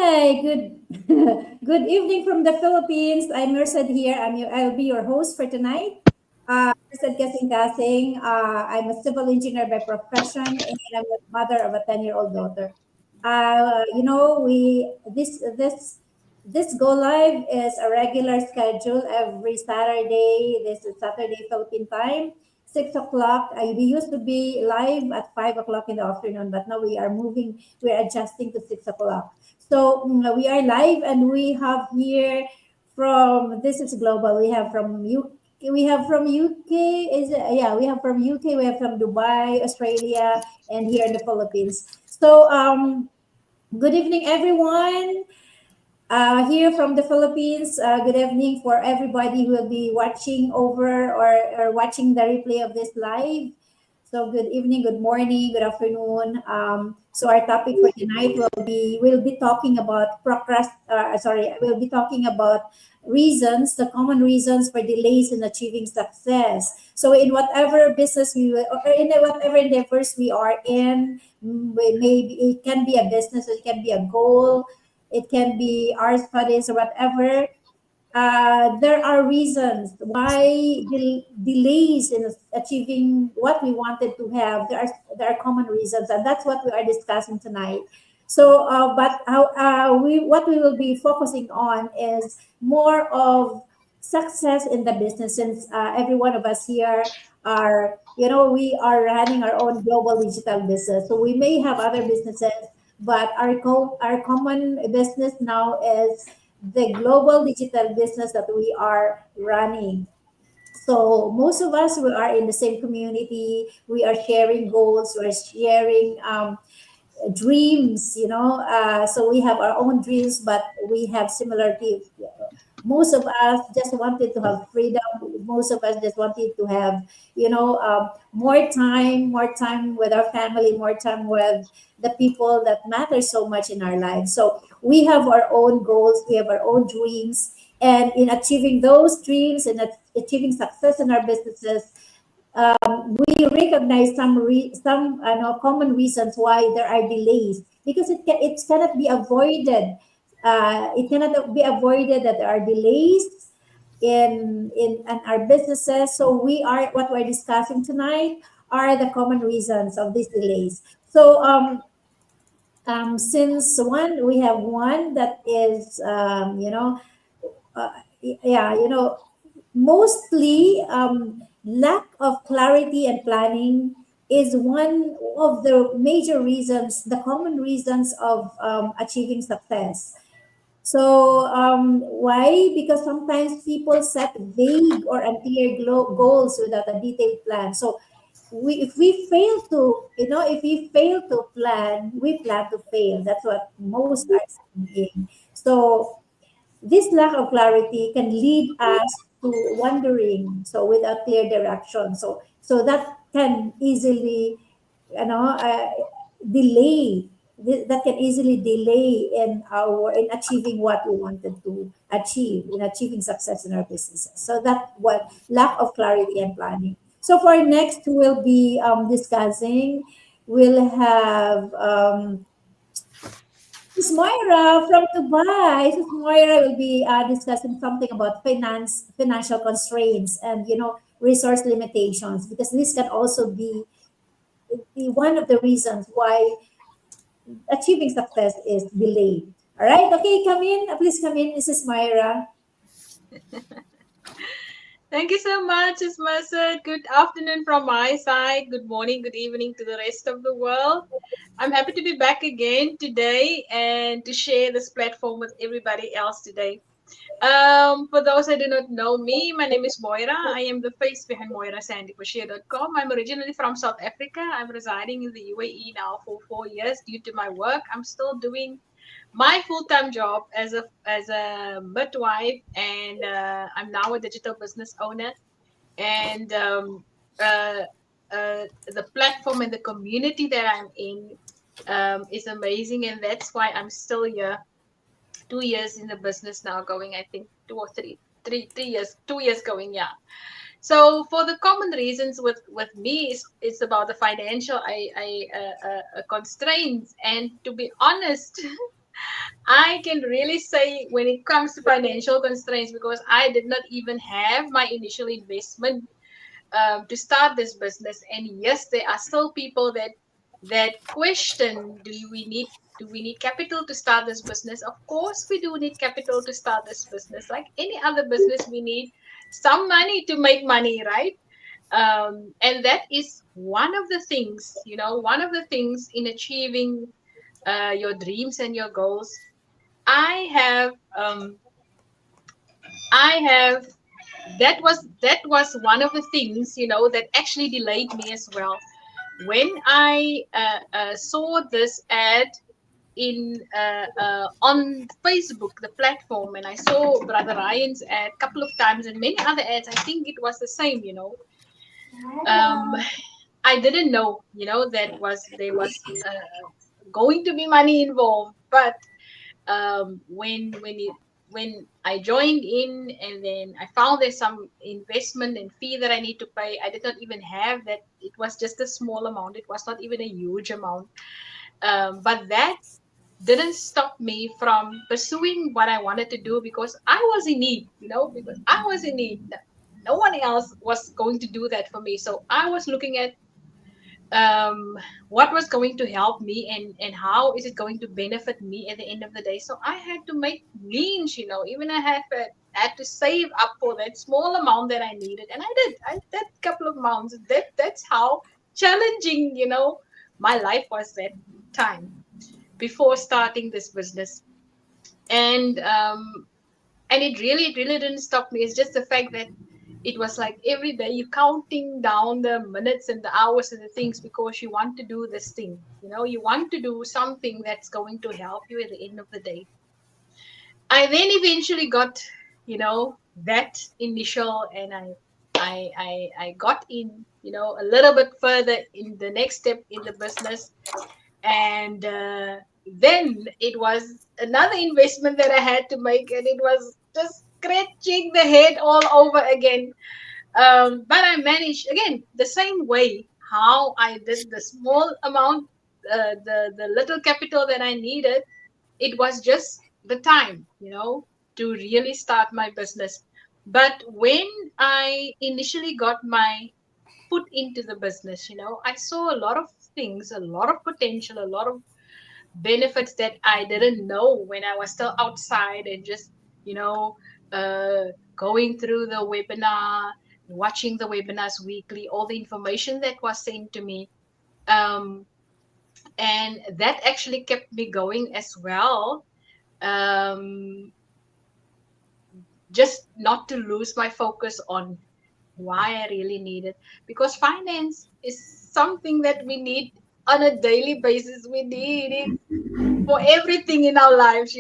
Hi, good good evening from the Philippines. I'm Merced here. I'll be your host for tonight. Merced Kasing. I'm a civil engineer by profession, and I'm the mother of a 10-year-old daughter. This go live is a regular schedule every Saturday. This is Saturday Philippine time, 6 o'clock. We used to be live at 5 o'clock in the afternoon, but now we are moving. We're adjusting to 6 o'clock. So we are live, and we have here from this is global. We have from UK. We have from UK. We have from UK. We have from Dubai, Australia, and here in the Philippines. So good evening, everyone. Here from the Philippines, good evening for everybody who will be watching over or watching the replay of this live. So good evening, good morning, good afternoon. So our topic for tonight we'll be talking about we'll be talking about reasons, the common reasons for delays in achieving success. So in whatever business we will, or in whatever endeavors we are in, maybe it can be a business, it can be a goal, it can be our studies or whatever. There are reasons why delays in achieving what we wanted to have. There are common reasons, and that's what we are discussing tonight. So, but how we what we will be focusing on is more of success in the business, since every one of us here are, we are running our own global digital business. So we may have other businesses, but our common business now is the global digital business that we are running. So most of us, we are in the same community. We are sharing goals. We're sharing dreams. So we have our own dreams, but we have similarity. Most of us just wanted to have freedom. Most of us just wanted to have, more time with our family, more time with the people that matter so much in our lives. So we have our own goals, we have our own dreams, and in achieving those dreams and achieving success in our businesses, we recognize some common reasons why there are delays, because it cannot be avoided. It cannot be avoided that there are delays in our businesses. So what we're discussing tonight are the common reasons of these delays. So since we have one that is yeah, mostly lack of clarity and planning is one of the major reasons, the common reasons of achieving success. So why? Because sometimes people set vague or unclear goals without a detailed plan. So if we fail to, if we fail to plan, we plan to fail. That's what most are saying. So this lack of clarity can lead us to wandering, so without clear direction. So that can easily, delay. That can easily delay in achieving what we wanted to achieve, in achieving success in our businesses. So that what lack of clarity and planning. So for next, we'll be discussing. We'll have Ms. Moira from Dubai. Ms. Moira will be discussing something about financial constraints and resource limitations, because this can also be one of the reasons why achieving success is delayed. All right, okay, come in. Please come in, Mrs. Moira. Thank you so much, Ms. Mercer. Good afternoon from my side. Good morning, good evening to the rest of the world. I'm happy to be back again today and to share this platform with everybody else today. For those that do not know me, my name is Moira. I am the face behind MoiraSandyKoshia.com. I'm originally from South Africa. I'm residing in the UAE now for 4 years due to my work. I'm still doing my full-time job as a midwife, and I'm now a digital business owner. And uh, the platform and the community that I'm in is amazing, and that's why I'm still here. 2 years in the business now, going, I think 2 or 3 years, 2 years going, yeah. So for the common reasons with me is it's about the financial I constraints, and to be honest, I can really say when it comes to financial constraints, because I did not even have my initial investment to start this business. And yes, there are still people that question, do we need capital to start this business? Of course we do need capital to start this business. Like any other business, we need some money to make money, right? And that is one of the things, one of the things in achieving your dreams and your goals. I have I have that was one of the things, that actually delayed me as well. When I saw this ad in on Facebook, the platform, and I saw Brother Ryan's ad a couple of times and many other ads. I think it was the same. Um, I didn't know, that was there was going to be money involved, but when I joined in, and then I found there's some investment and fee that I need to pay. I did not even have that. It was just a small amount. It was not even a huge amount. But that didn't stop me from pursuing what I wanted to do, because I was in need, because I was in need. No one else was going to do that for me. So I was looking at um, what was going to help me, and how is it going to benefit me at the end of the day. So I had to make means, even I had to save up for that small amount that I needed, and I did a couple of months. That's how challenging, my life was that time before starting this business. And um and it really didn't stop me. It's just the fact that it was like every day you counting down the minutes and the hours and the things, because you want to do this thing. You want to do something that's going to help you at the end of the day. I then eventually got, that initial, and I got in, a little bit further in the next step in the business. And then it was another investment that I had to make, and it was just scratching the head all over again. But I managed again the same way how I did the small amount, the little capital that I needed. It was just the time, to really start my business. But when I initially got my foot into the business, I saw a lot of things, a lot of potential, a lot of benefits that I didn't know when I was still outside and just, you know, uh, going through the webinar, watching the webinars weekly, all the information that was sent to me. Um, and that actually kept me going as well. Um, just not to lose my focus on why I really need it. Because finance is something that we need on a daily basis. We need it for everything in our lives.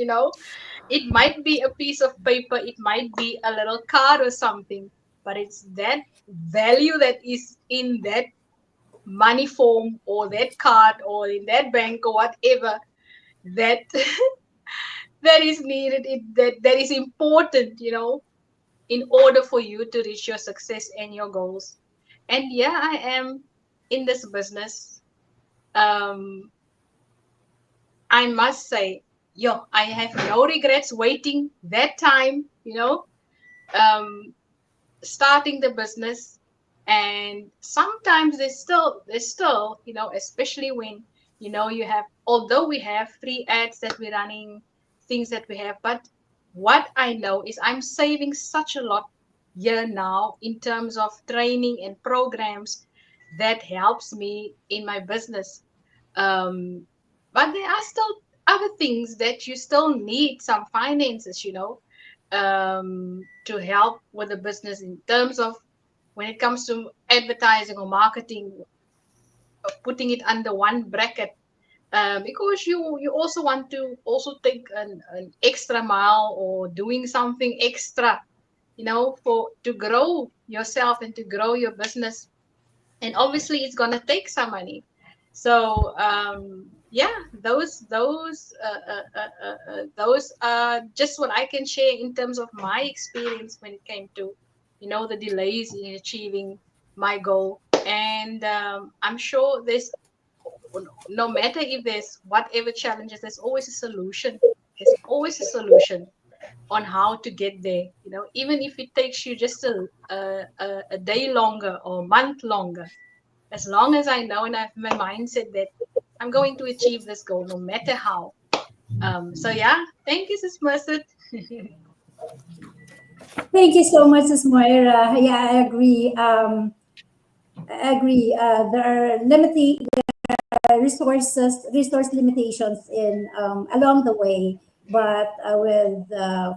It might be a piece of paper, it might be a little card or something, but it's that value that is in that money form or that card or in that bank or whatever, that that is needed, that is important, in order for you to reach your success and your goals. And yeah, I am in this business. um I must say, yo, I have no regrets waiting that time, um, starting the business. And sometimes there's still, especially when, you have, although we have free ads that we're running, things that we have, but what I know is I'm saving such a lot here now in terms of training and programs that helps me in my business. Um, but there are still other things that you still need some finances, to help with the business in terms of when it comes to advertising or marketing, putting it under one bracket. Because you also want to also take an extra mile or doing something extra, for to grow yourself and to grow your business. And obviously it's gonna take some money. So yeah, those are just what I can share in terms of my experience when it came to, the delays in achieving my goal. And I'm sure there's no matter if there's whatever challenges, there's always a solution. There's always a solution on how to get there. Even if it takes you just a day longer or a month longer, as long as I know and I have my mindset that I'm going to achieve this goal, no matter how. So yeah, thank you, Sis Merced. Thank you so much, Ms. Moira. Yeah, I agree. I agree. There are limiting resource limitations in along the way, but with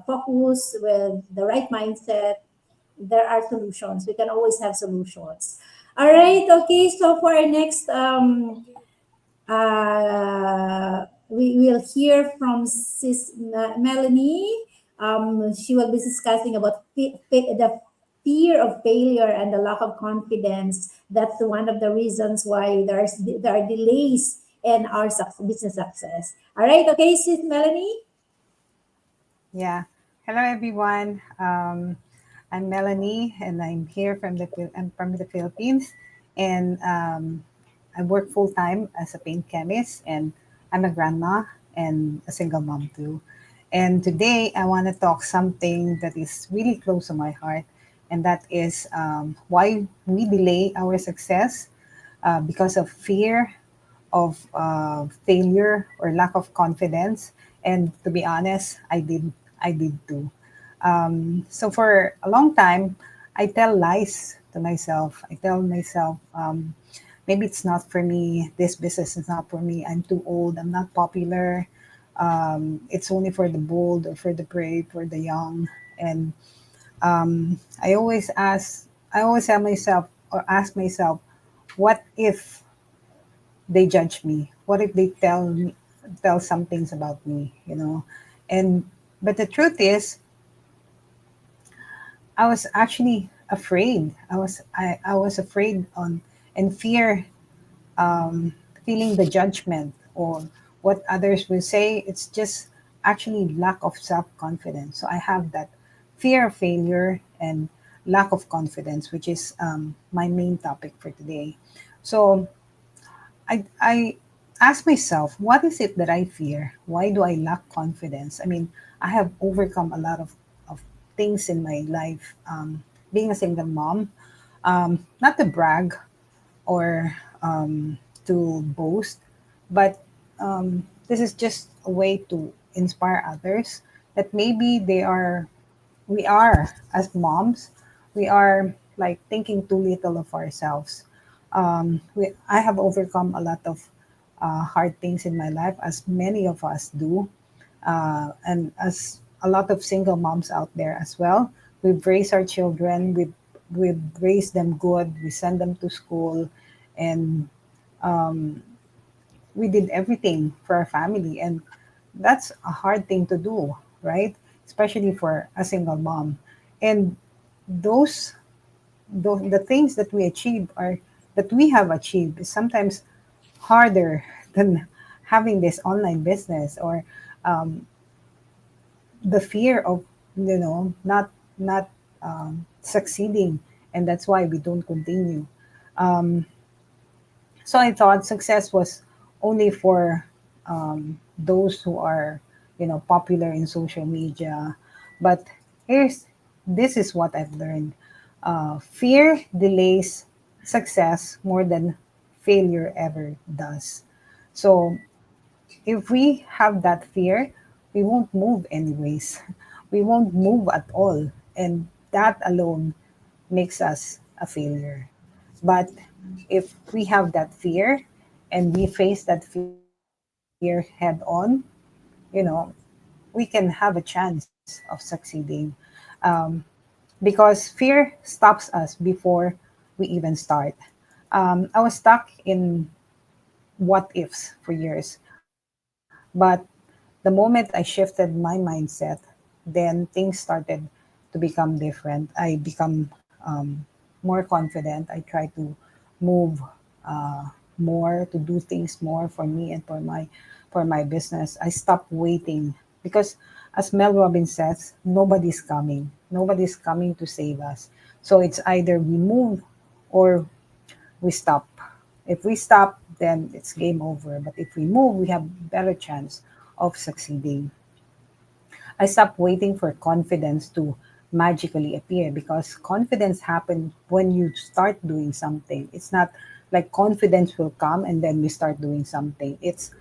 focus, with the right mindset, there are solutions. We can always have solutions. All right. Okay. So for our next we will hear from Sis Melanie. She will be discussing about the fear of failure and the lack of confidence. That's one of the reasons why there are delays in our business success. All right, okay, Sis Melanie. Yeah. Hello, everyone. I'm Melanie, and I'm here I'm from the Philippines, and I work full time as a paint chemist, and I'm a grandma and a single mom too. And today, I want to talk something that is really close to my heart, and that is why we delay our success because of fear of failure or lack of confidence. And to be honest, I did too. So for a long time, I tell lies to myself. I tell myself, maybe it's not for me. This business is not for me. I'm too old. I'm not popular. It's only for the bold or for the brave, for the young. And I always tell myself or ask myself, what if they judge me? What if they tell some things about me, And but the truth is, I was actually afraid. I was afraid on and fear feeling the judgment or what others will say. It's just actually lack of self-confidence. So I have that fear of failure and lack of confidence, which is my main topic for today. So I ask myself, what is it that I fear? Why do I lack confidence? I mean, I have overcome a lot of things in my life. Being a single mom, not to brag or to boast, but this is just a way to inspire others that maybe we are as moms, we are like thinking too little of ourselves. I have overcome a lot of hard things in my life, as many of us do, and as a lot of single moms out there as well. We've raised our children, we've raised them good, we send them to school, and we did everything for our family, and that's a hard thing to do, right? Especially for a single mom. And those the things that we have achieved is sometimes harder than having this online business or the fear of not succeeding, and that's why we don't continue. So I thought success was only for those who are, popular in social media. But this is what I've learned. Fear delays success more than failure ever does. So if we have that fear, we won't move anyways. We won't move at all. And that alone makes us a failure. But if we have that fear and we face that fear head on, you know, we can have a chance of succeeding. Um, because fear stops us before we even start. I was stuck in what ifs for years. But the moment I shifted my mindset, then things started to become different. I become more confident. I try to move uh, more, to do things more for me and for my business. I stopped waiting because, as Mel Robbins says, nobody's coming. Nobody's coming to save us. So it's either we move or we stop. If we stop, then it's game over. But if we move, we have better chance of succeeding. I stopped waiting for confidence to magically appear, because confidence happens when you start doing something. It's not like confidence will come and then we start doing something. It's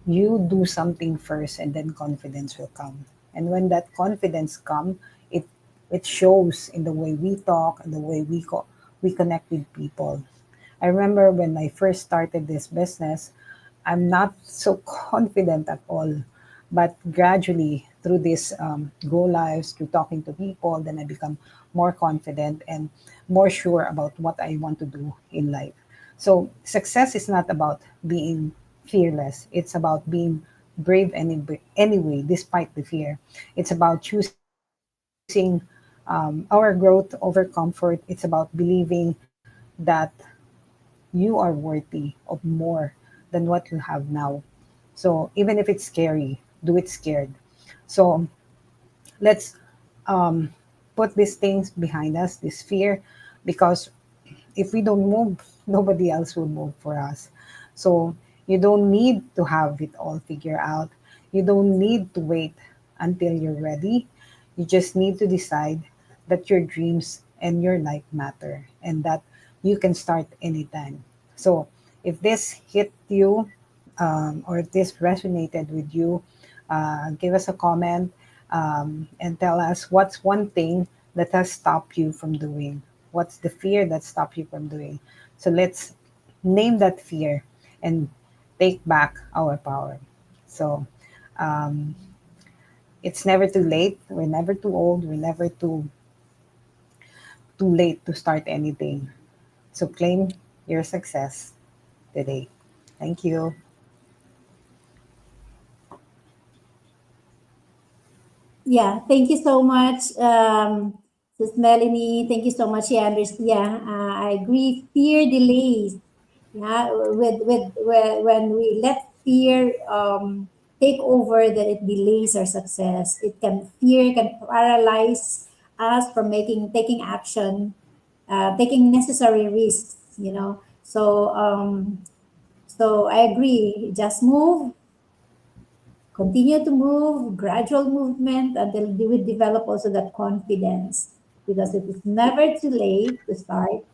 you do something first and then confidence will come. And when that confidence come, it it shows in the way we talk and the way we connect with people. I remember when I first started this business, I'm not so confident at all. But gradually, through this go lives, through talking to people, then I become more confident and more sure about what I want to do in life. So, success is not about being fearless, it's about being brave anyway, despite the fear. It's about choosing our growth over comfort. It's about believing that you are worthy of more than what you have now. So even if it's scary, do it scared. So let's um, put these things behind us, this fear, because if we don't move, nobody else will move for us. So you don't need to have it all figured out. You don't need to wait until you're ready. You just need to decide that your dreams and your life matter and that you can start anytime. So if this hit you, or if this resonated with you, give us a comment, and tell us what's one thing that has stopped you from doing. What's the fear that stopped you from doing? So let's name that fear and take back our power. So um, it's never too late. We're never too old. We're never too late to start anything. So claim your success today. Thank you. Yeah, thank you so much, Sis Melanie. Thank you so much. Yeah, yeah, I agree. Fear delays. Yeah, when we let fear take over, that it delays our success. It can fear can paralyze us from taking action, taking necessary risks. So I agree. Just move, continue to move, gradual movement until we develop also that confidence, because it is never too late to start.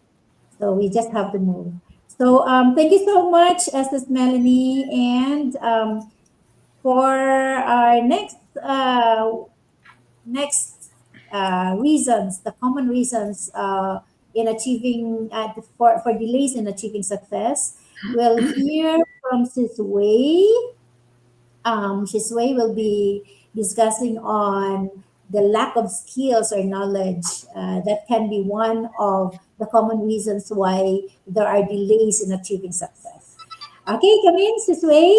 So we just have to move. So thank you so much, SS Melanie. And for our next reasons, the common reasons in achieving for delays in achieving success, we'll hear from Sis Wei. Shisway will be discussing on the lack of skills or knowledge. That can be one of the common reasons why there are delays in achieving success. Okay, come in, Shisway.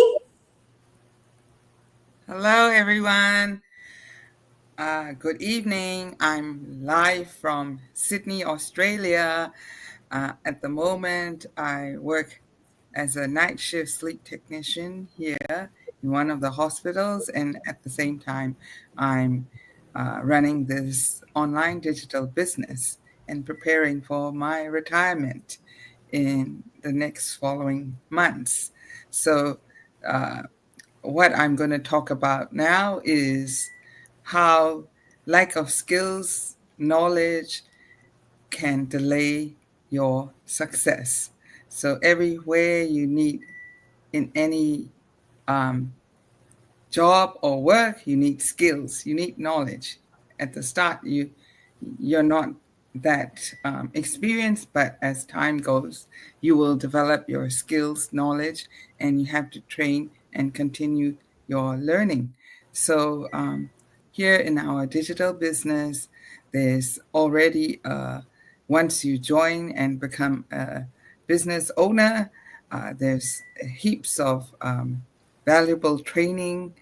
Hello, everyone. Good evening. I'm live from Sydney, Australia. At the moment, I work as a night shift sleep technician here in one of the hospitals, and at the same time, I'm running this online digital business and preparing for my retirement in the next following months. So, uh, what I'm going to talk about now is how lack of skills, knowledge can delay your success. So, everywhere you need in any um, job or work, you need skills, you need knowledge. At the start, you're not that experienced, but as time goes, you will develop your skills, knowledge, and you have to train and continue your learning. So here in our digital business, there's already once you join and become a business owner, there's heaps of valuable training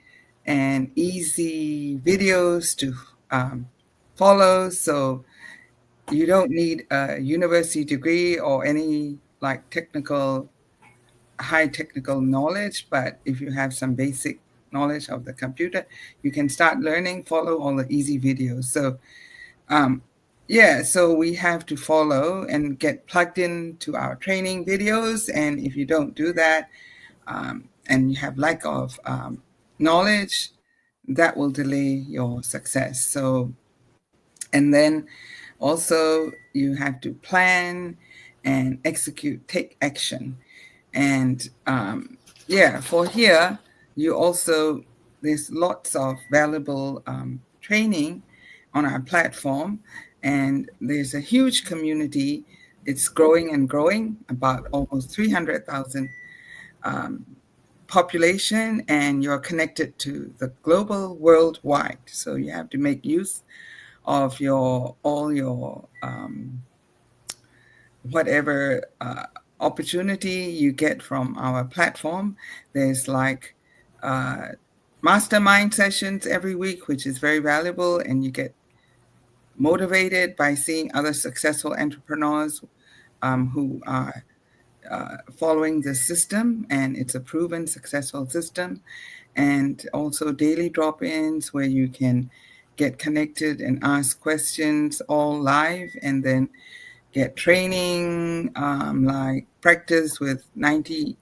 and easy videos to um, follow. So you don't need a university degree or any like high technical knowledge, but if you have some basic knowledge of the computer, you can start learning, follow all the easy videos. So yeah, so we have to follow and get plugged into our training videos. And if you don't do that, and you have lack of knowledge, that will delay your success. So, and then also you have to plan and execute, take action. And yeah, for here, you also, there's lots of valuable training on our platform, and there's a huge community. It's growing and growing, about almost 300,000 um, population, and you're connected to the global worldwide. So you have to make use of your all your whatever opportunity you get from our platform. There's like uh, mastermind sessions every week, which is very valuable, and you get motivated by seeing other successful entrepreneurs who are following the system, and it's a proven successful system. And also daily drop-ins where you can get connected and ask questions all live, and then get training, like practice with 90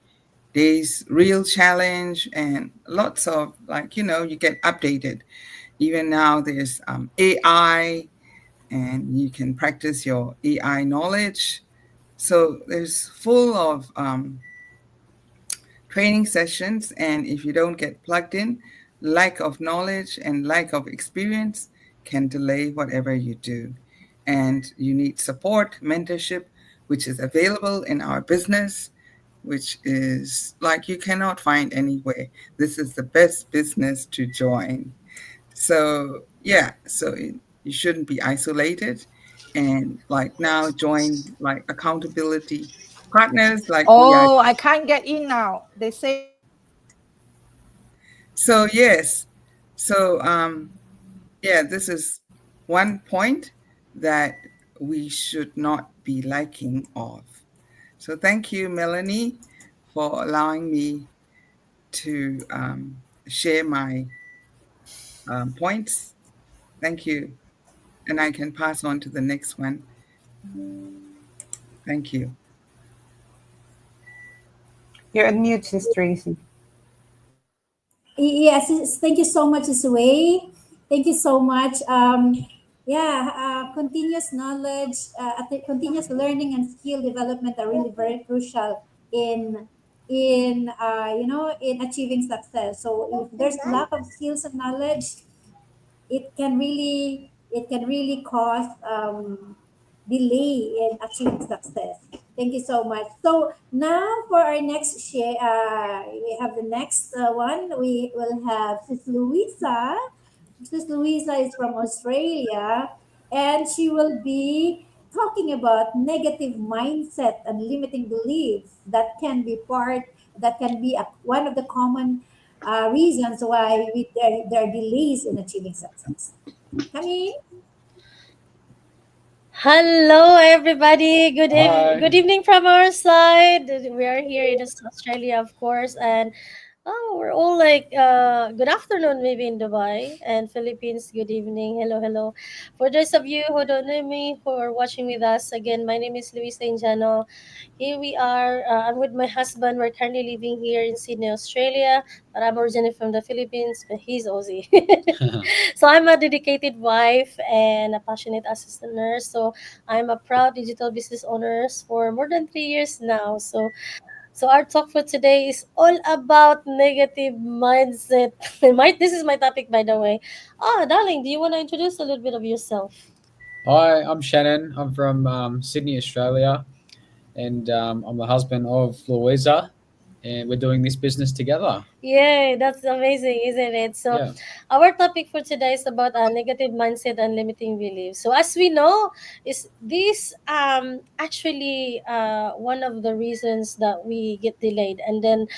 days real challenge, and lots of, like, you get updated. Even now there's AI, and you can practice your AI knowledge. So there's full of training sessions, and if you don't get plugged in, lack of knowledge and lack of experience can delay whatever you do. And you need support, mentorship, which is available in our business, which is like you cannot find anywhere. This is the best business to join. So yeah, you shouldn't be isolated, and like now join like accountability partners like we are. Oh, I can't get in now. They say So yes, so yeah, this is one point that we should not be lacking of. So thank you, Melanie, for allowing me to share my points. Thank you, and I can pass on to the next one. Thank you. you're on mute, Sis Tracy. Yes, thank you so much, Isway. Thank you so much. Yeah, continuous knowledge, continuous learning and skill development are really very crucial in achieving success. So if there's lack of skills and knowledge, it can really cause delay in achieving success. Thank you so much. So now for our next share, we have the next one. We will have Sis Louisa. Sis Louisa is from Australia, and she will be talking about negative mindset and limiting beliefs that can be one of the common reasons why there are delays in achieving success. Come in. Hello, everybody. Good Hi. evening from our side. We are here in Australia, of course, and we're all like good afternoon, maybe in Dubai and Philippines. Good evening. Hello, hello. For those of you who don't know me, who are watching with us again, my name is Luisa Injano. Here we are. I'm with my husband. We're currently living here in Sydney, Australia, but I'm originally from the Philippines, but he's Aussie. So I'm a dedicated wife and a passionate assistant nurse. So I'm a proud digital business owner for more than 3 years now. So our talk for today is all about negative mindset. This is my topic, by the way. Oh, darling, do you want to introduce a little bit of yourself? Hi, I'm Shannon. I'm from Sydney, Australia, and I'm the husband of Louisa, and we're doing this business together. Yeah, that's amazing, isn't it? So, Yeah. our topic for today is about negative mindset and limiting beliefs. So, as we know, is this actually one of the reasons that we get delayed, and then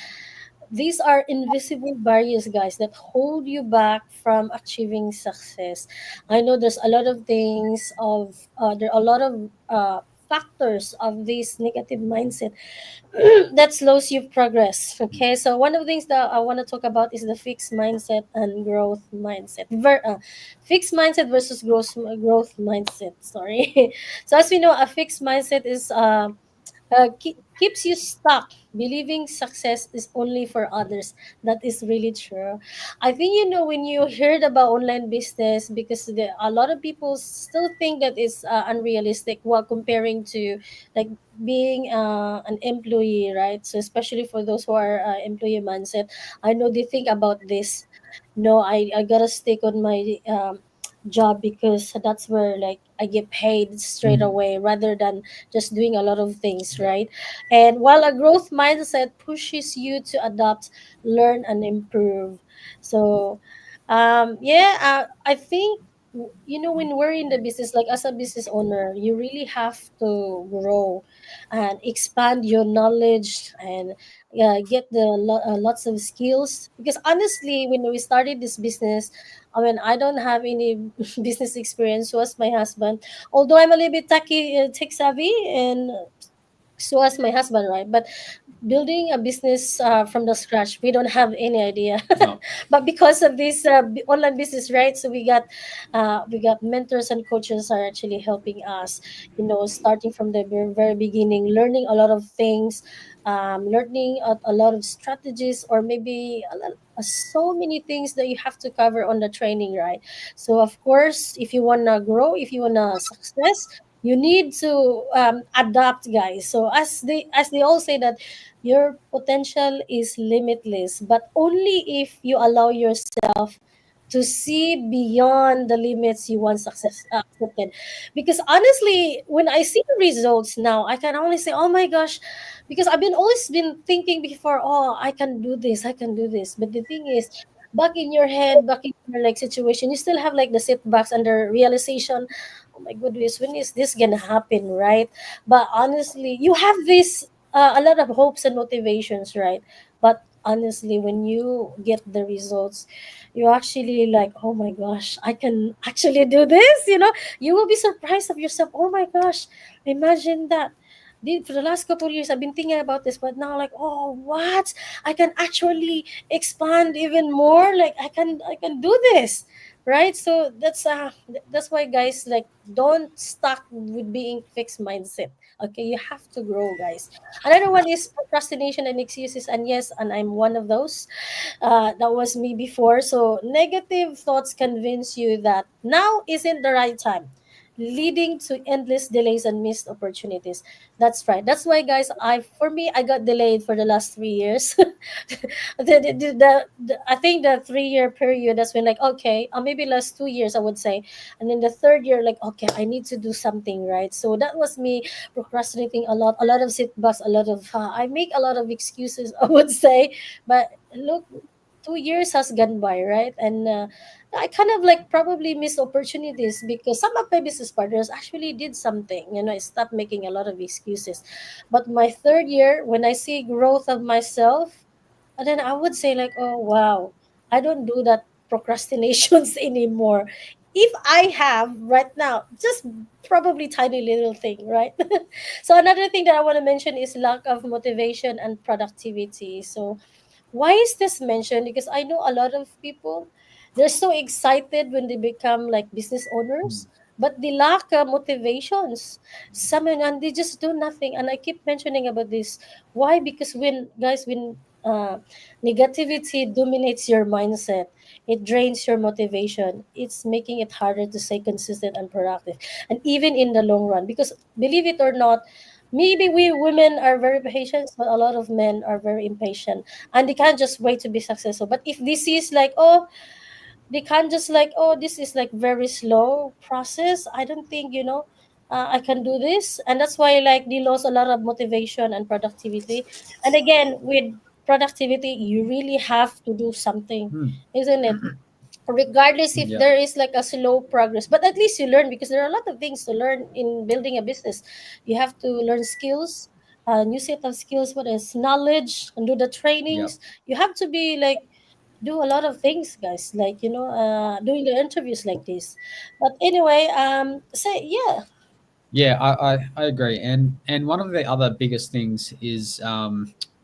these are invisible barriers, guys, that hold you back from achieving success. I know there's a lot of things of there are a lot of factors of this negative mindset that slows you progress. Okay, so one of the things that I want to talk about is the fixed mindset and growth mindset. Fixed mindset versus growth mindset. Sorry. So as we know, a fixed mindset is keeps you stuck believing success is only for others. That is really true. I think, when you heard about online business, because a lot of people still think that it's unrealistic while comparing to like being an employee, right? So especially for those who are employee mindset, I know they think about this. No, I gotta stick on my job because that's where like I get paid straight Mhm. away rather than just doing a lot of things, Yeah. right? And while a growth mindset pushes you to adapt, learn, and improve. So, yeah, I think, when we're in the business, like as a business owner, you really have to grow and expand your knowledge and get lots of skills. Because honestly, when we started this business, I mean, I don't have any business experience. So was my husband, although I'm a little bit tech savvy, and so was my husband, right? But building a business from the scratch, we don't have any idea. No. But because of this online business, right? So we got mentors and coaches are actually helping us, starting from the very, very beginning, learning a lot of things, learning a lot of strategies, or maybe so many things that you have to cover on the training, right? So of course, if you want to grow, if you want to success, you need to adapt, guys. So as they all say that your potential is limitless, but only if you allow yourself to see beyond the limits you once accepted. Because honestly, when I see the results now, I can only say, "Oh my gosh," because I've been always been thinking before, "Oh, I can do this, I can do this." But the thing is, back in your head, back in your like situation, you still have like the setbacks and the realization, "Oh my goodness, when is this gonna happen?" Right? But honestly, you have this a lot of hopes and motivations, right? But honestly, when you get the results, you actually like, "Oh my gosh, I can actually do this." You will be surprised of yourself. "Oh my gosh, imagine that." For the last couple of years, I've been thinking about this, but now like, "Oh, what? I can actually expand even more. Like I can do this." Right? So that's why, guys, like, don't stuck with being fixed mindset. Okay, you have to grow, guys. Another one is procrastination and excuses, and yes, and I'm one of those. That was me before. So negative thoughts convince you that now isn't the right time, leading to endless delays and missed opportunities. That's right. That's why, guys, for me, I got delayed for the last 3 years. I think the 3 year period, that's when like, okay, maybe last 2 years, I would say. And then the third year, like, okay, I need to do something, right? So that was me procrastinating a lot of setbacks, a lot of I make a lot of excuses, I would say. But look, 2 years has gone by, right? And I kind of like probably miss opportunities because some of my business partners actually did something. I stopped making a lot of excuses. But my third year, when I see growth of myself, and then I would say like, "Oh wow, I don't do that procrastinations anymore." If I have right now, just probably tiny little thing, right? So another thing that I want to mention is lack of motivation and productivity. So why is this mentioned? Because I know a lot of people, they're so excited when they become like business owners, but they lack motivations. Some, and they just do nothing. And I keep mentioning about this. Why? Because when uh, negativity dominates your mindset, it drains your motivation. It's making it harder to stay consistent and productive, and even in the long run. Because believe it or not, maybe we women are very patient, but a lot of men are very impatient, and they can't just wait to be successful. But if this is like, oh, they can't just like, "Oh, this is like very slow process, I don't think, I can do this." And that's why like they lost a lot of motivation and productivity. And again, with productivity, you really have to do something, Hmm. isn't it? Regardless if Yeah. there is like a slow progress, but at least you learn, because there are a lot of things to learn in building a business. You have to learn skills, new set of skills, what is knowledge, and do the Yeah. trainings. You have to be like do a lot of things, guys, like, doing the interviews like this. But anyway, say yeah. Yeah, I agree. And one of the other biggest things is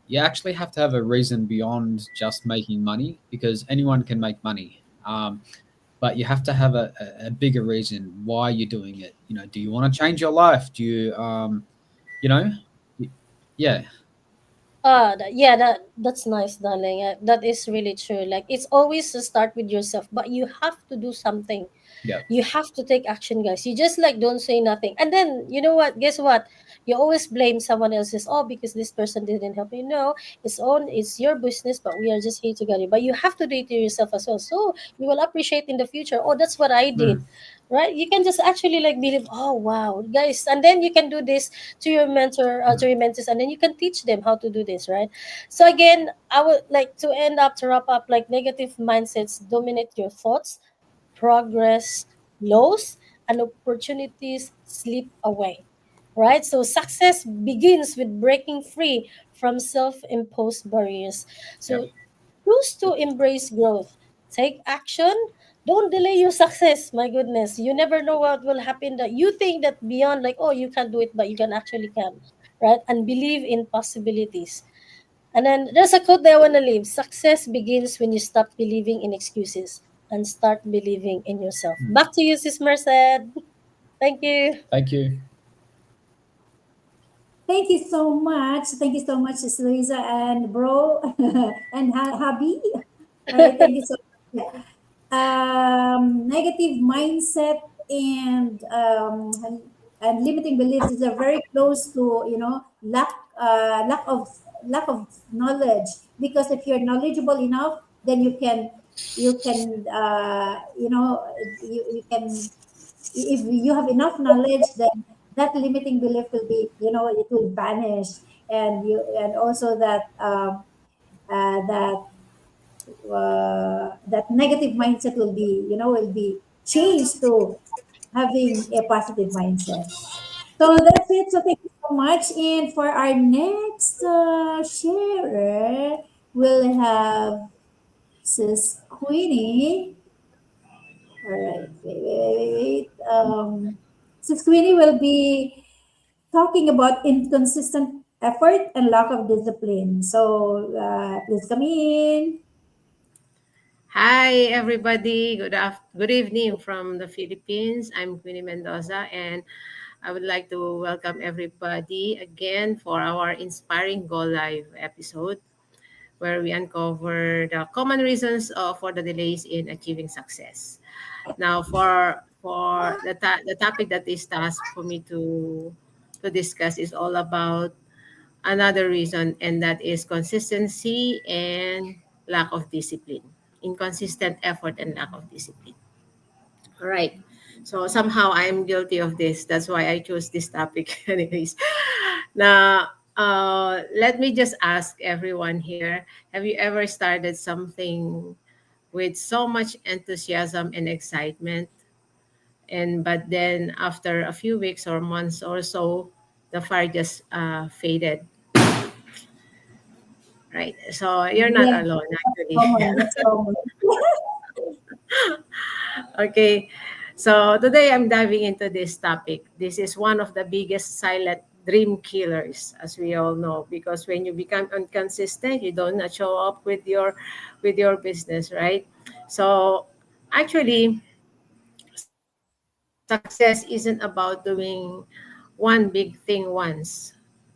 you actually have to have a reason beyond just making money, because anyone can make money. But you have to have a bigger reason why you're doing it. You know, do you want to change your life? Do you you know, y- yeah, Yeah, that's nice, darling. That is really true. Like, it's always to start with yourself, but you have to do something. yeah, You have to take action, guys. You just like don't say nothing, and then you know what? Guess what? You always blame someone else's. Oh, because this person didn't help you. No, it's your business, but we are just here together. But you have to do it to yourself as well, so you will appreciate in the future. Oh, that's what I mm, did, right? You can just actually like believe. Oh, wow, guys, and then you can do this to your mentor, to your mentors, and then you can teach them how to do this, right? So again, I would like to end up to wrap up, like, negative mindsets dominate your thoughts, progress lows, and opportunities slip away. Right? So success begins with breaking free from self-imposed barriers. yeah, So choose to embrace growth. Take action. Don't delay your success. My goodness, you never know what will happen. That you think that beyond, like, oh, you can't do it, but you can actually can, right? And believe in possibilities. And then there's a quote that I want to leave. Success begins when you stop believing in excuses and start believing in yourself. mm. Back to you, Sis Merced. Thank you. Thank you. Thank you so much. Thank you so much, Sis Louisa and bro and hubby. All right, thank you so much. Yeah. Negative mindset and limiting beliefs is a very close to, lack of knowledge, because if you're knowledgeable enough, then you can, if you have enough knowledge, then that limiting belief will be, it will vanish. And also that that negative mindset will be changed to having a positive mindset. So that's it. So thank you so much. And for our next sharer, we'll have Sis Queenie. All right, wait. Sis Queenie will be talking about inconsistent effort and lack of discipline. So please come in. Hi, everybody. Good evening from the Philippines. I'm Queenie Mendoza, and I would like to welcome everybody again for our Inspiring Go Live episode, where we uncover the common reasons for the delays in achieving success. Now, for the topic that is tasked for me to discuss is all about another reason, and that is consistency and lack of discipline. Inconsistent effort and lack of discipline. All right. So somehow I'm guilty of this. That's why I chose this topic, anyways. Now, let me just ask everyone here: have you ever started something with so much enthusiasm and excitement, and but then after a few weeks or months or so, the fire just faded? Right. So you're not Yeah, alone, that's actually. common. That's common. Okay. So today I'm diving into this topic. This is one of the biggest silent dream killers, as we all know, because when you become inconsistent, you don't not show up with your business, right? So actually, success isn't about doing one big thing once,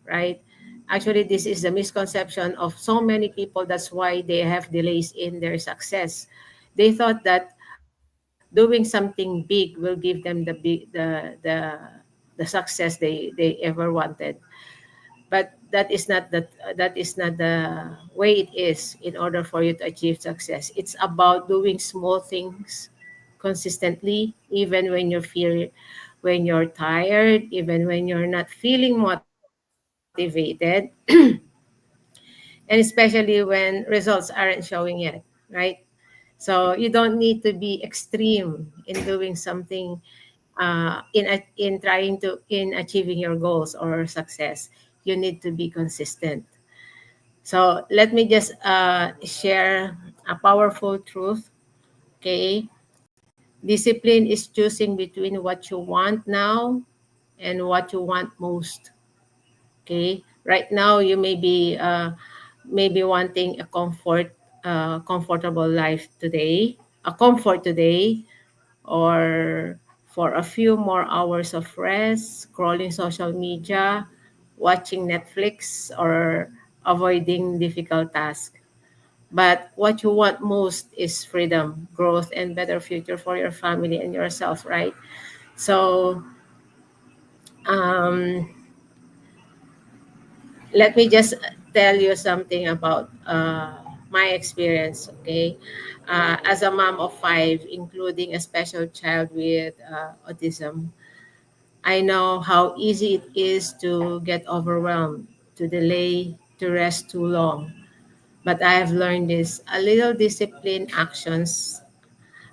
right? Actually, this is the misconception of so many people. That's why they have delays in their success. They thought that doing something big will give them the success they ever wanted. But that is not the way it is. In order for you to achieve success, it's about doing small things consistently, even when you're tired, even when you're not feeling motivated, and especially when results aren't showing yet, right? So you don't need to be extreme in doing something, in trying to in achieving your goals or success. You need to be consistent. So let me just share a powerful truth. Okay, discipline is choosing between what you want now and what you want most. Okay, right now you may be wanting a comfortable life today, a comfort today, or for a few more hours of rest, scrolling social media, watching Netflix, or avoiding difficult tasks. But what you want most is freedom, growth, and better future for your family and yourself, right? So, um, let me just tell you something about my experience, okay? As a mom of five, including a special child with autism, I know how easy it is to get overwhelmed, to delay, to rest too long. But I have learned this a little discipline actions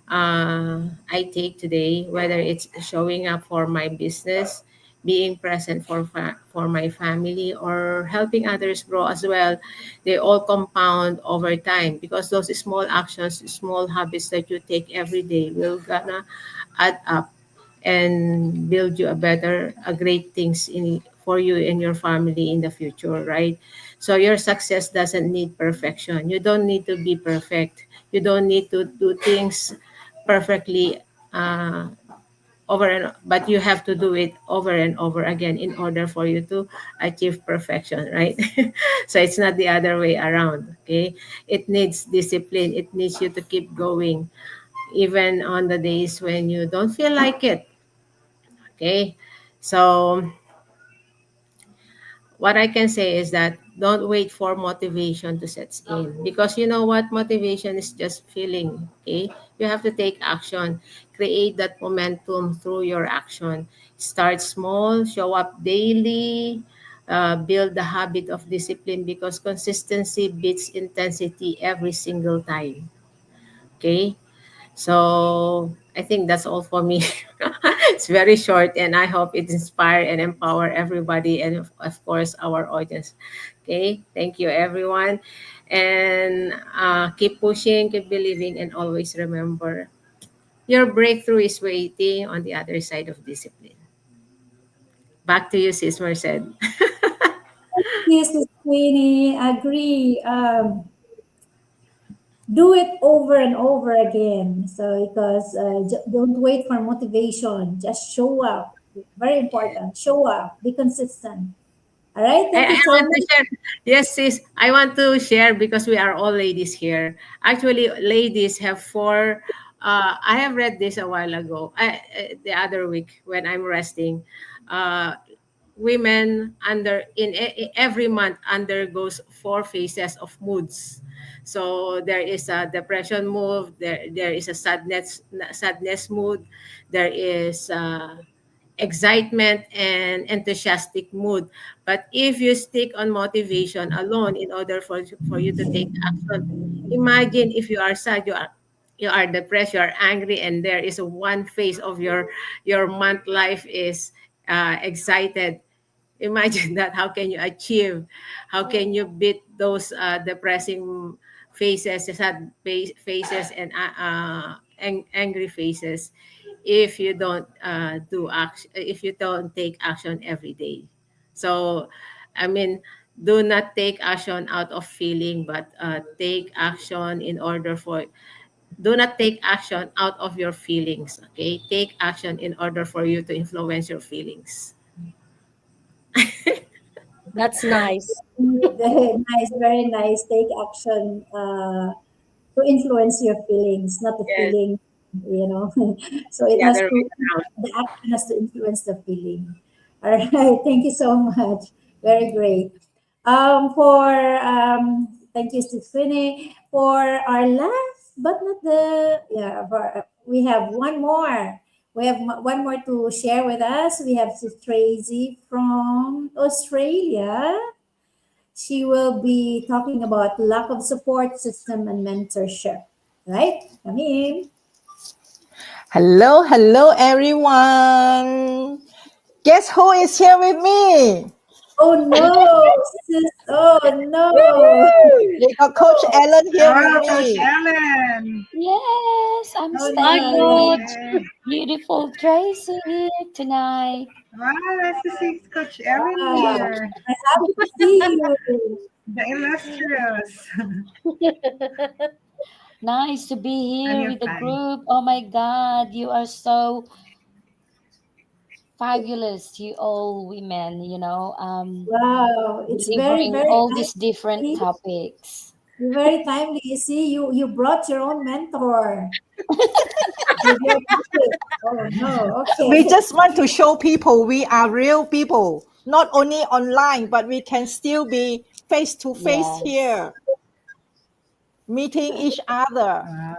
I take today, whether it's showing up for my business, being present for my family, or helping others grow as well, they all compound over time because those small actions, small habits that you take every day will gonna add up and build you a great things in for you and your family in the future, right? So your success doesn't need perfection. You don't need to be perfect. You don't need to do things perfectly uh, but you have to do it over and over again in order for you to achieve perfection, right? So it's not the other way around. Okay, it needs discipline. It needs you to keep going even on the days when you don't feel like it. Okay, so what I can say is that don't wait for motivation to set in, because you know what, motivation is just feeling. Okay, you have to take action, create that momentum through your action. Start small, show up daily, build the habit of discipline, because consistency beats intensity every single time. Okay, so I think that's all for me. It's very short, and I hope it inspire and empower everybody, and of course our audience. Okay, thank you everyone, and keep pushing, keep believing, and always remember your breakthrough is waiting on the other side of discipline. Back to you, Sis Merced. Yes, Miss Queenie, agree. Do it over and over again. So because don't wait for motivation, just show up. Very important. Show up. Be consistent. All right. Thank you I so want to much. share. Yes, sis. I want to share because we are all ladies here. Actually, ladies have four. I have read this a while ago, the other week when I'm resting. Uh, Women every month undergoes four phases of moods. So there is a depression mood. There is a sadness mood. There is excitement and enthusiastic mood. But if you stick on motivation alone in order for you to take action, imagine if you are sad, you are depressed, you are angry, and there is a one phase of your month life is excited. Imagine that. How can you achieve? How can you beat those depressing faces, sad faces, and angry faces if you don't do action, if you don't take action every day? So, I mean, do not take action out of feeling, but take action in order for. Do not take action out of your feelings. Okay, take action in order for you to influence your feelings. That's nice. Very nice. Very nice. Take action to influence your feelings, not the Yes, feeling. You know. So it the has other way to. around. The action has to influence the feeling. All right. Thank you so much. Very great. Thank you, Stephanie. For our last, but not the yeah. We have one more. We have one more to share with us. We have Sis Tracy from Australia. She will be talking about lack of support system and mentorship. Right? Come in. Hello, hello, everyone. Guess who is here with me? Oh no, Sis Oh no. Woo! We got Coach Ellen here with Oh, Coach me. Ellen. Yes, I'm Oh Hi, staying no. with Coach. Okay. beautiful Tracy here tonight. Wow, nice to see Coach Ellen Wow. here. I'm happy to see you. The illustrious Nice to be and here your with the fan. group. Oh my God, you are so fabulous, you all women, Wow. It's very, delivering very all these different timely. topics. Very timely. You see, you brought your own mentor with your group. Oh no. We Okay. just want to show people we are real people, not only online, but we can still be face to face Yes. here, meeting each other. Wow.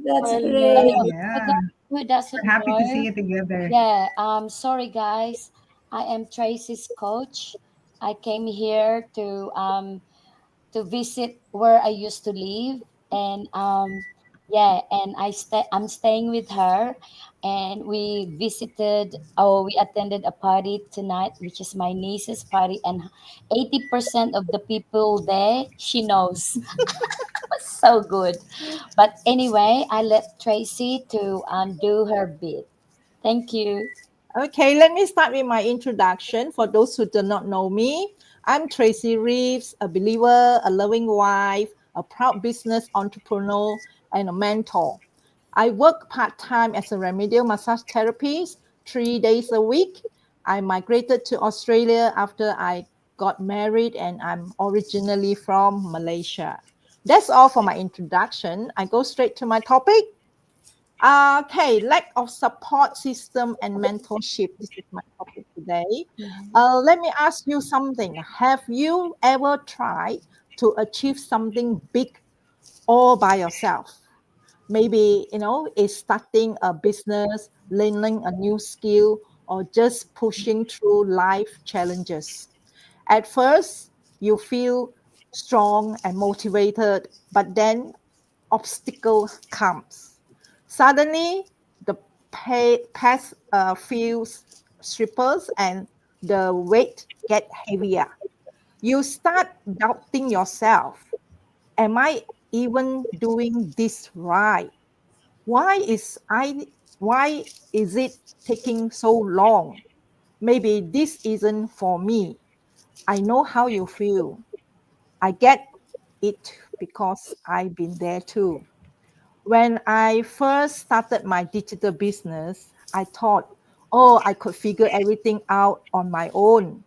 That's Hello. great. For Yeah. those who doesn't We're happy to see know, you together. yeah, sorry guys. I am Tracy's coach. I came here to visit where I used to live, and yeah, and I'm staying with her, and we attended a party tonight, which is my niece's party, and 80% of the people there she knows. So good. But anyway, I let Tracy to do her bit. Thank you. Okay, let me start with my introduction. For those who do not know me, I'm Tracy Reeves, a believer, a loving wife, a proud business entrepreneur, and a mentor. I work part time as a remedial massage therapist 3 days a week. I migrated to Australia after I got married, and I'm originally from Malaysia. That's all for my introduction. I go straight to my topic. Okay, lack of support system and mentorship. This is my topic today. Mhm. Let me ask you something. Have you ever tried to achieve something big all by yourself? Maybe, it's starting a business, learning a new skill, or just pushing through life challenges. At first, you feel strong and motivated, but then obstacle comes. Suddenly, the path feels strippers and the weight get heavier. You start doubting yourself. Am I even doing this right? Why is I why is it taking so long? Maybe this isn't for me. I know how you feel. I get it because I've been there too. When I first started my digital business, I thought, oh, I could figure everything out on my own.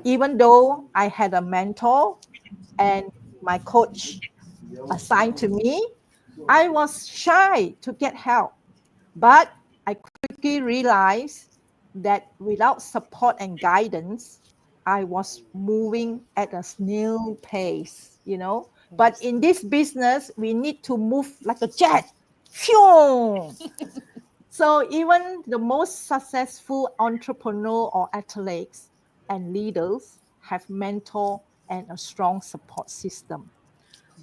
Even though I had a mentor and my coach assigned to me, I was shy to get help. But I quickly realized that without support and guidance, I was moving at a snail pace. But Yes. in this business, we need to move like a jet. Phew! So even the most successful entrepreneur or athletes and leaders have mentor and a strong support system.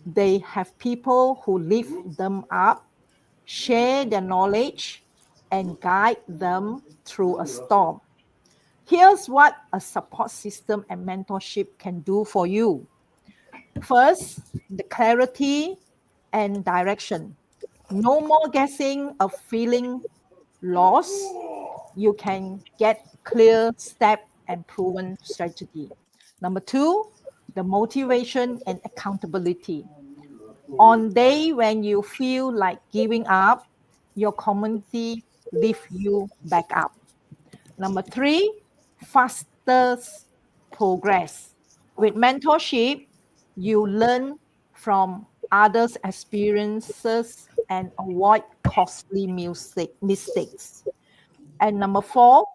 They have people who lift them up, share their knowledge, and guide them through a storm. Here's what a support system and mentorship can do for you. First, the clarity and direction. No more guessing of feeling lost. You can get clear step and proven strategy. Number two, the motivation and accountability. On day when you feel like giving up, your community lift you back up. Number three, faster progress. With mentorship, you learn from others' experiences and avoid costly mistakes. And number four,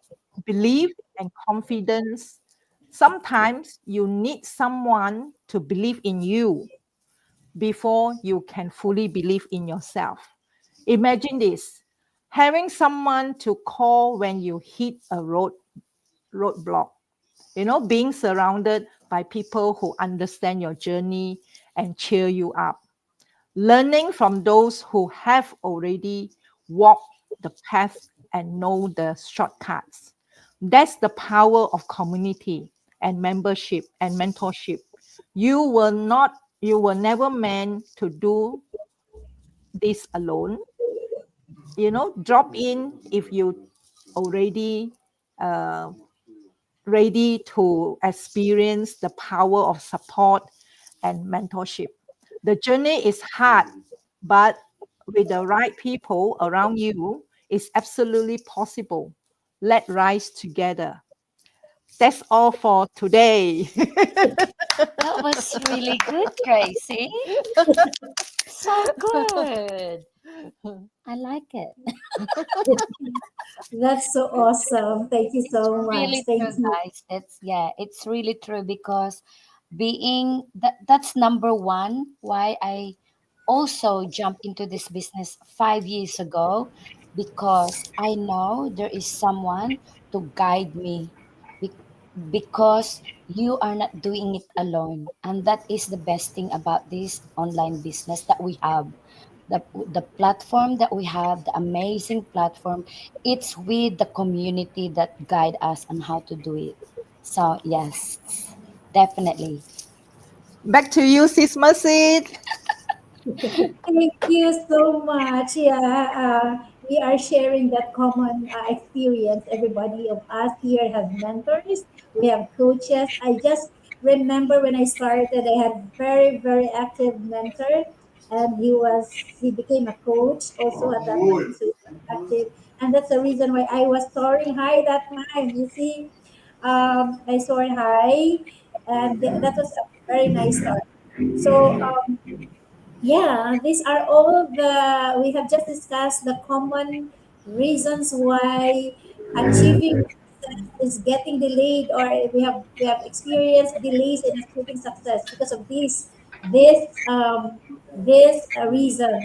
belief and confidence. Sometimes you need someone to believe in you before you can fully believe in yourself. Imagine this, having someone to call when you hit a roadblock, being surrounded by people who understand your journey and cheer you up, learning from those who have already walked the path and know the shortcuts. That's the power of community and membership and mentorship. you were never meant to do this alone. Drop in if you already uh, ready to experience the power of support and mentorship. The journey is hard, but with the right people around you, it's absolutely possible. Let's rise together. That's all for today. That was really good, Tracy. So good. I like it. That's so awesome. Thank you It's so much. really Thank true, you. guys. It's really true because that's number one why I also jumped into this business 5 years ago, because I know there is someone to guide me. Be- because you are not doing it alone, and that is the best thing about this online business that we have. The platform that we have, the amazing platform, it's with the community that guide us on how to do it. So yes, definitely. Back to you, Sis Mercy. Thank you so much. Yeah, we are sharing that common experience. Everybody of us here have mentors. We have coaches. I just remember when I started, I had very, very active mentor, and he became a coach also at that time. So he was active, and that's the reason why I was soaring high that time. You see, I soared high, and that was a very nice start. So. Yeah, these are all the we have just discussed the common reasons why achieving success is getting delayed, or we have experienced delays in achieving success because of these reasons.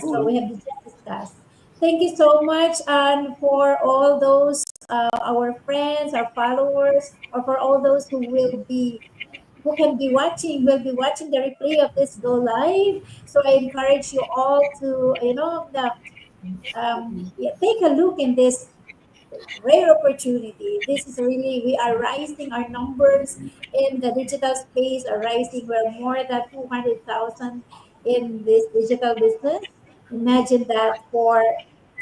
So we have just discussed. Thank you so much, and for all those our friends, our followers, or for all those who can be watching will be watching the replay of this go live. So I encourage you all to yeah, take a look in this rare opportunity. This is really, we are rising, our numbers in the digital space are rising. We're more than 200,000 in this digital business. Imagine that for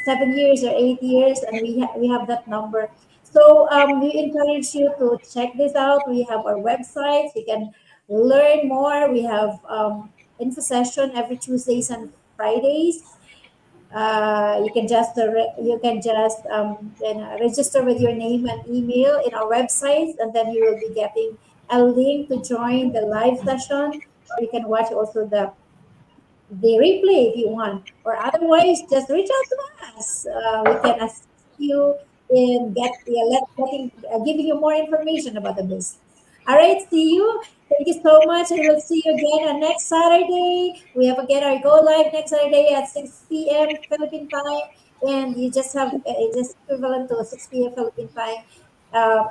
7 years or 8 years, and we have that number. So we encourage you to check this out. We have our websites. You can learn more. We have info session every Tuesdays and Fridays. You can just register with your name and email in our website, and then you will be getting a link to join the live session, or you can watch also the replay if you want, or otherwise just reach out to us. We can assist you in giving you more information about the business. All right, see you. Thank you so much, and we'll see you again on next Saturday. We have again our go live next Saturday at 6 p.m. Philippine time, and you just have it's just equivalent to 6 p.m. Philippine time. Uh,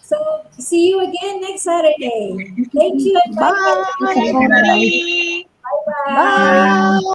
so see you again next Saturday. Thank you, and bye for Bye, Bye. now. everybody. Bye bye. Bye.